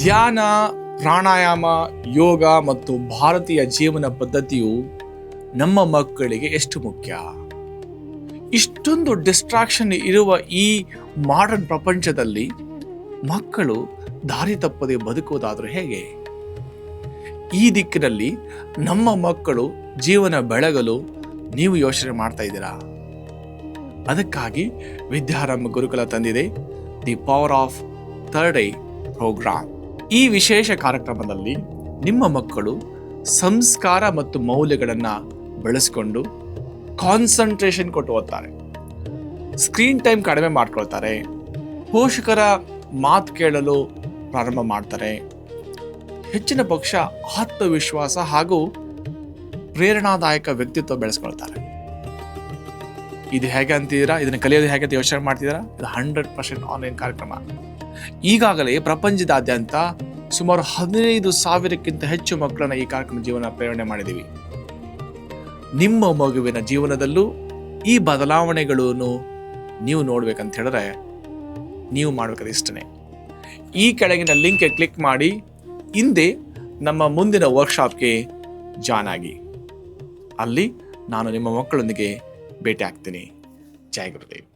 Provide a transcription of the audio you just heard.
ಧ್ಯಾನ, ಪ್ರಾಣಾಯಾಮ, ಯೋಗ ಮತ್ತು ಭಾರತೀಯ ಜೀವನ ಪದ್ಧತಿಯು ನಮ್ಮ ಮಕ್ಕಳಿಗೆ ಎಷ್ಟು ಮುಖ್ಯ. ಇಷ್ಟೊಂದು ಡಿಸ್ಟ್ರಾಕ್ಷನ್ ಇರುವ ಈ ಮಾಡರ್ನ್ ಪ್ರಪಂಚದಲ್ಲಿ ಮಕ್ಕಳು ದಾರಿ ತಪ್ಪದೆ ಬದುಕುವುದಾದರೂ ಹೇಗೆ? ಈ ದಿಕ್ಕಿನಲ್ಲಿ ನಮ್ಮ ಮಕ್ಕಳು ಜೀವನ ಬೆಳಗಲು ನೀವು ಯೋಚನೆ ಮಾಡ್ತಾ ಇದ್ದೀರಾ? ಅದಕ್ಕಾಗಿ ವಿದ್ಯಾರಂಭ ಗುರುಕುಲ ತಂದಿದೆ the power of third eye program. ಈ ವಿಶೇಷ ಕಾರ್ಯಕ್ರಮದಲ್ಲಿ ನಿಮ್ಮ ಮಕ್ಕಳು ಸಂಸ್ಕಾರ ಮತ್ತು ಮೌಲ್ಯಗಳನ್ನು ಬೆಳೆಸಿಕೊಂಡು ಕಾನ್ಸಂಟ್ರೇಷನ್ ಕೊಟ್ಟು ಓದ್ತಾರೆ, ಸ್ಕ್ರೀನ್ ಟೈಮ್ ಕಡಿಮೆ ಮಾಡ್ಕೊಳ್ತಾರೆ, ಪೋಷಕರ ಮಾತು ಕೇಳಲು ಪ್ರಾರಂಭ ಮಾಡ್ತಾರೆ, ಹೆಚ್ಚಿನ ಪಕ್ಷ ಆತ್ಮವಿಶ್ವಾಸ ಹಾಗೂ ಪ್ರೇರಣಾದಾಯಕ ವ್ಯಕ್ತಿತ್ವ ಬೆಳೆಸ್ಕೊಳ್ತಾರೆ. ಇದು ಹೇಗೆ ಅಂತಿದ್ದೀರಾ? ಇದನ್ನು ಕಲಿಯೋದು ಹೇಗೆ ಅಂತ ಯೋಚನೆ ಮಾಡ್ತಿದ್ದೀರಾ? ಇದು 100% ಆನ್ಲೈನ್ ಕಾರ್ಯಕ್ರಮ. ಈಗಾಗಲೇ ಪ್ರಪಂಚದಾದ್ಯಂತ ಸುಮಾರು 15,000ಕ್ಕಿಂತ ಹೆಚ್ಚು ಮಕ್ಕಳನ್ನ ಈ ಕಾರ್ಯಕ್ರಮ ಜೀವನ ಪ್ರೇರಣೆ ಮಾಡಿದ್ದೀವಿ. ನಿಮ್ಮ ಮಗುವಿನ ಜೀವನದಲ್ಲೂ ಈ ಬದಲಾವಣೆಗಳನ್ನು ನೀವು ನೋಡ್ಬೇಕಂತ ಹೇಳಿದ್ರೆ ನೀವು ಮಾಡಬೇಕಾದ ಇಷ್ಟನೇ. ಈ ಕೆಳಗಿನ ಲಿಂಕ್ಗೆ ಕ್ಲಿಕ್ ಮಾಡಿ ಹಿಂದೆ ನಮ್ಮ ಮುಂದಿನ ವರ್ಕ್ಶಾಪ್ಗೆ ಜಾಯ್ನ್ ಆಗಿ. ಅಲ್ಲಿ ನಾನು ನಿಮ್ಮ ಮಕ್ಕಳೊಂದಿಗೆ ಭೇಟಿ ಆಗ್ತೀನಿ. ಜೈ ಗುರುದೇವ್.